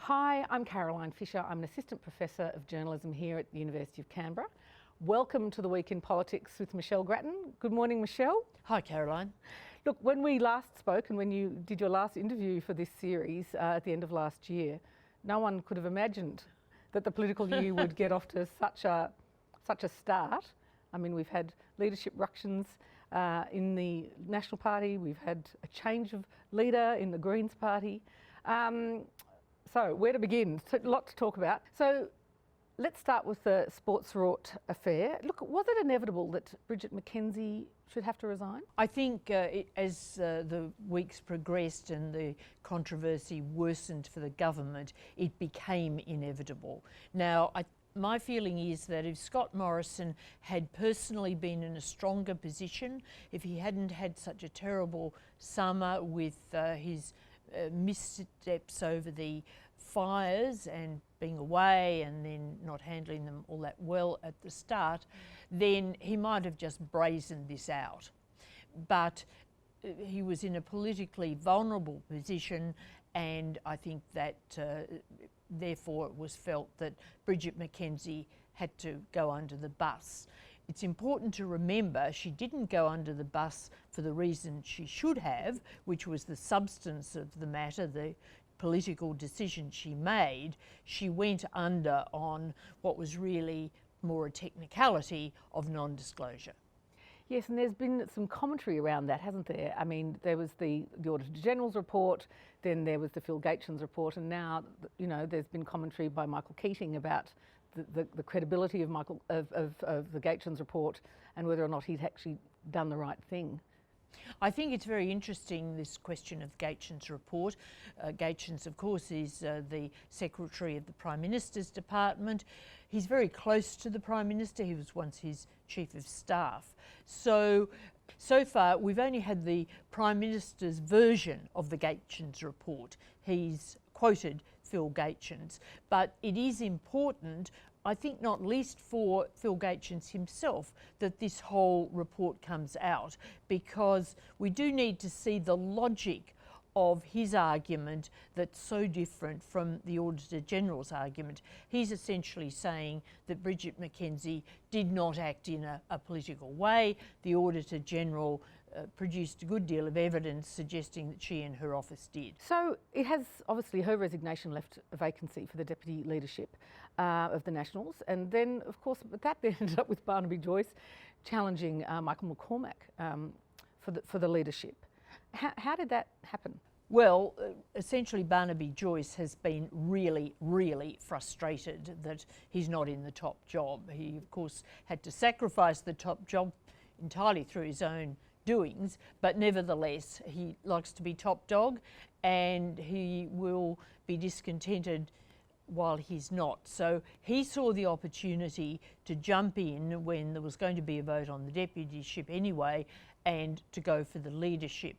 Hi, I'm Caroline Fisher. I'm an Assistant Professor of Journalism here at the University of Canberra. Welcome to the Week in Politics with Michelle Grattan. Good morning, Michelle. Hi, Caroline. Look, when we last spoke and when you did your last interview for this series at the end of last year, no one could have imagined that the political year would get off to such a start. I mean, we've had leadership ructions in the National Party. We've had a change of leader in the Greens Party. So where to begin? A lot to talk about. So let's start with the sports-rort affair. Look, was it inevitable that Bridget McKenzie should have to resign? I think as the weeks progressed and the controversy worsened for the government, it became inevitable. Now, my feeling is that if Scott Morrison had personally been in a stronger position, if he hadn't had such a terrible summer with his missteps over the fires and being away and then not handling them all that well at the start, then he might have just brazened this out. But he was in a politically vulnerable position, and I think that therefore it was felt that Bridget McKenzie had to go under the bus. It's important to remember she didn't go under the bus for the reason she should have, which was the substance of the matter, the political decision she made. She went under on what was really more a technicality of non-disclosure. Yes, and there's been some commentary around that, hasn't there? I mean, there was the Auditor General's report, then there was the Phil Gaetjens report, and now, you know, there's been commentary by Michael Keating about the credibility of the Gaetjens report and whether or not he'd actually done the right thing. I think it's very interesting, this question of Gaetjens' report. Gaetjens, of course, is the Secretary of the Prime Minister's Department. He's very close to the Prime Minister. He was once his Chief of Staff. So far, we've only had the Prime Minister's version of the Gaetjens' report. He's quoted Phil Gaetjens, but it is important, I think not least for Phil Gaetjens himself, that this whole report comes out, because we do need to see the logic of his argument that's so different from the Auditor General's argument. He's essentially saying that Bridget McKenzie did not act in a political way. The Auditor General produced a good deal of evidence suggesting that she and her office did. So it has, obviously, her resignation left a vacancy for the deputy leadership of the Nationals, and then, of course, that then ended up with Barnaby Joyce challenging Michael McCormack for the leadership. How did that happen? Well, essentially Barnaby Joyce has been really, really frustrated that he's not in the top job. He, of course, had to sacrifice the top job entirely through his own doings, but nevertheless he likes to be top dog, and he will be discontented while he's not. So he saw the opportunity to jump in when there was going to be a vote on the deputyship anyway, and to go for the leadership.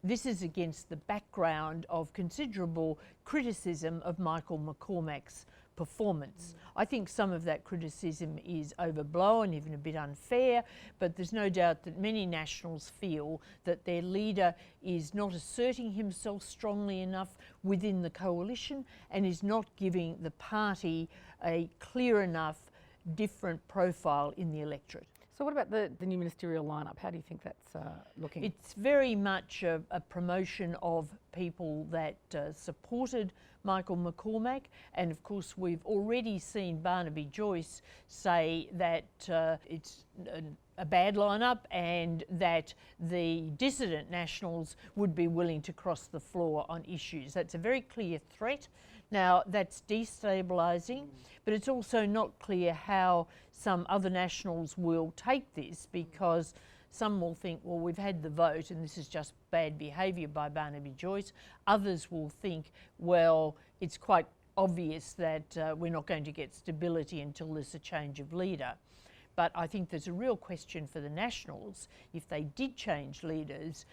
This is against the background of considerable criticism of Michael McCormack's performance. I think some of that criticism is overblown, even a bit unfair, but there's no doubt that many Nationals feel that their leader is not asserting himself strongly enough within the coalition and is not giving the party a clear enough different profile in the electorate. So what about the new ministerial lineup? How do you think that's looking? It's very much a promotion of people that supported Michael McCormack, and of course we've already seen Barnaby Joyce say that it's a bad lineup and that the dissident Nationals would be willing to cross the floor on issues. That's a very clear threat. Now, that's destabilising, but it's also not clear how some other Nationals will take this, because some will think, well, we've had the vote and this is just bad behaviour by Barnaby Joyce. Others will think, well, it's quite obvious that we're not going to get stability until there's a change of leader. But I think there's a real question for the Nationals, if they did change leaders,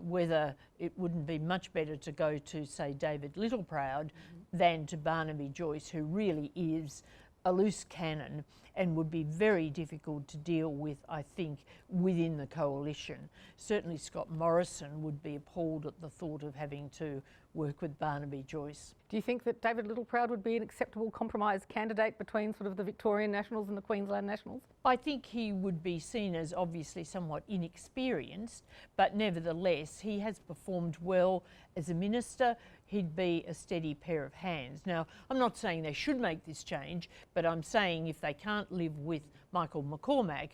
whether it wouldn't be much better to go to, say, David Littleproud than to Barnaby Joyce, who really is a loose cannon and would be very difficult to deal with, I think, within the coalition. Certainly Scott Morrison would be appalled at the thought of having to work with Barnaby Joyce. Do you think that David Littleproud would be an acceptable compromise candidate between sort of the Victorian Nationals and the Queensland Nationals? I think he would be seen as obviously somewhat inexperienced, but nevertheless he has performed well as a minister. He'd be a steady pair of hands. Now, I'm not saying they should make this change, but I'm saying if they can't live with Michael McCormack,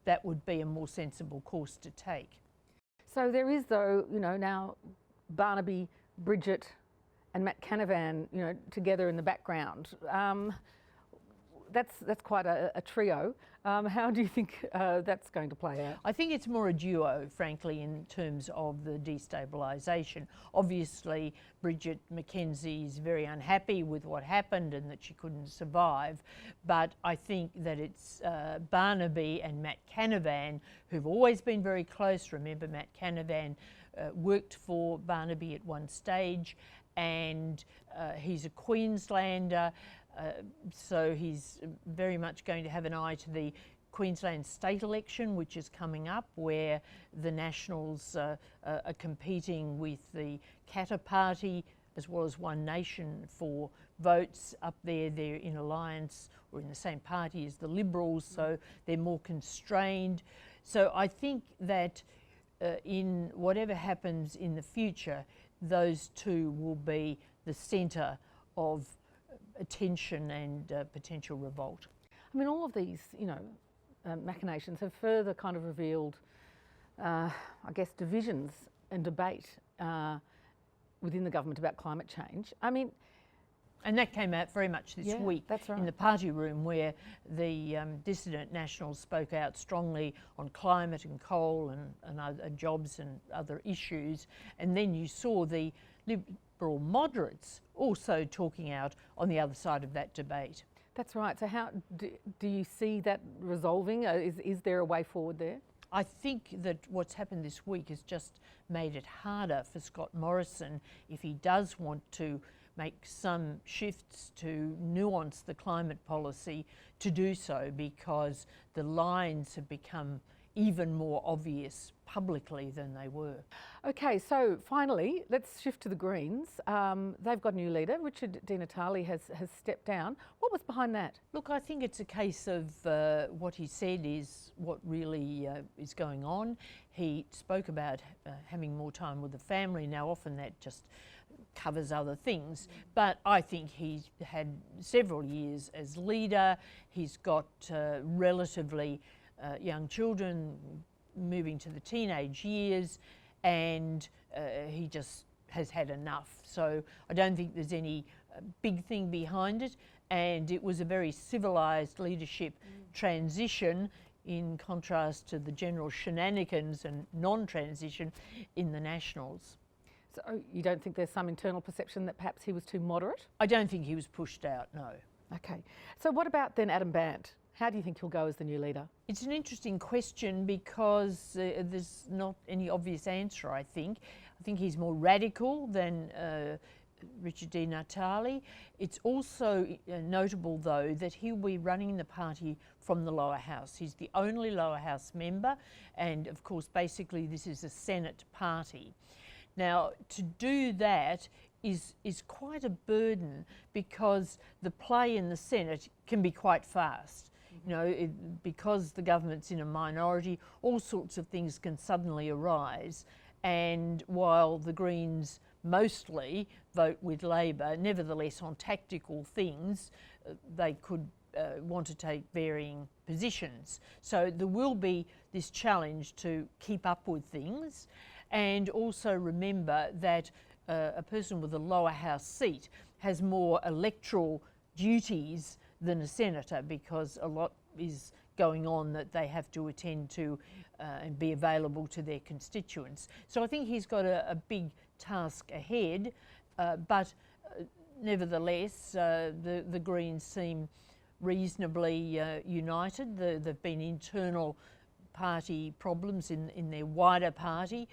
that would be a more sensible course to take. So there is, though, you know, now Barnaby, Bridget and Matt Canavan, you know, together in the background. That's quite a trio. How do you think that's going to play out? I think it's more a duo, frankly, in terms of the destabilisation. Obviously, Bridget McKenzie is very unhappy with what happened and that she couldn't survive, but I think that it's Barnaby and Matt Canavan, who've always been very close. Remember, Matt Canavan worked for Barnaby at one stage, and he's a Queenslander. So he's very much going to have an eye to the Queensland state election, which is coming up, where the Nationals are competing with the Katter Party as well as One Nation for votes up there. They're in alliance or in the same party as the Liberals, so they're more constrained. So I think that in whatever happens in the future, those two will be the centre of attention and potential revolt. I mean, all of these, you know, machinations have further kind of revealed, I guess, divisions and debate within the government about climate change. I mean, and that came out very much this week that's right. in the party room, where the dissident Nationals spoke out strongly on climate and coal and other jobs and other issues. And then you saw the Liberal moderates also talking out on the other side of that debate. That's right. So how do you see that resolving? Is there a way forward there? I think that what's happened this week has just made it harder for Scott Morrison, if he does want to make some shifts to nuance the climate policy, to do so, because the lines have become even more obvious publicly than they were. Okay, so finally, let's shift to the Greens. They've got a new leader. Richard Di Natale has stepped down. What was behind that? Look, I think it's a case of what he said is what really is going on. He spoke about having more time with the family. Now, often that just covers other things, but I think he's had several years as leader. He's got relatively young children moving to the teenage years, and he just has had enough. So I don't think there's any big thing behind it, and it was a very civilised leadership transition, in contrast to the general shenanigans and non-transition in the Nationals. So you don't think there's some internal perception that perhaps he was too moderate? I don't think he was pushed out, no. Okay. So what about then Adam Bandt? How do you think he'll go as the new leader? It's an interesting question, because there's not any obvious answer, I think. I think he's more radical than Richard Di Natale. It's also notable, though, that he'll be running the party from the lower house. He's the only lower house member, and of course, basically, this is a Senate party. Now, to do that is quite a burden, because the play in the Senate can be quite fast. You know, because the government's in a minority, all sorts of things can suddenly arise. And while the Greens mostly vote with Labor, nevertheless on tactical things, they could want to take varying positions. So there will be this challenge to keep up with things, and also remember that a person with a lower house seat has more electoral duties than a senator, because a lot is going on that they have to attend to and be available to their constituents. So I think he's got a big task ahead, but nevertheless, the Greens seem reasonably united. There've been internal party problems in their wider party,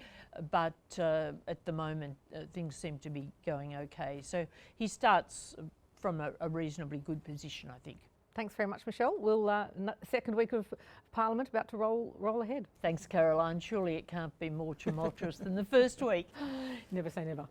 but at the moment things seem to be going okay. So he starts from a reasonably good position, I think. Thanks very much, Michelle. We'll second week of Parliament about to roll ahead. Thanks, Caroline. Surely it can't be more tumultuous than the first week. Never say never.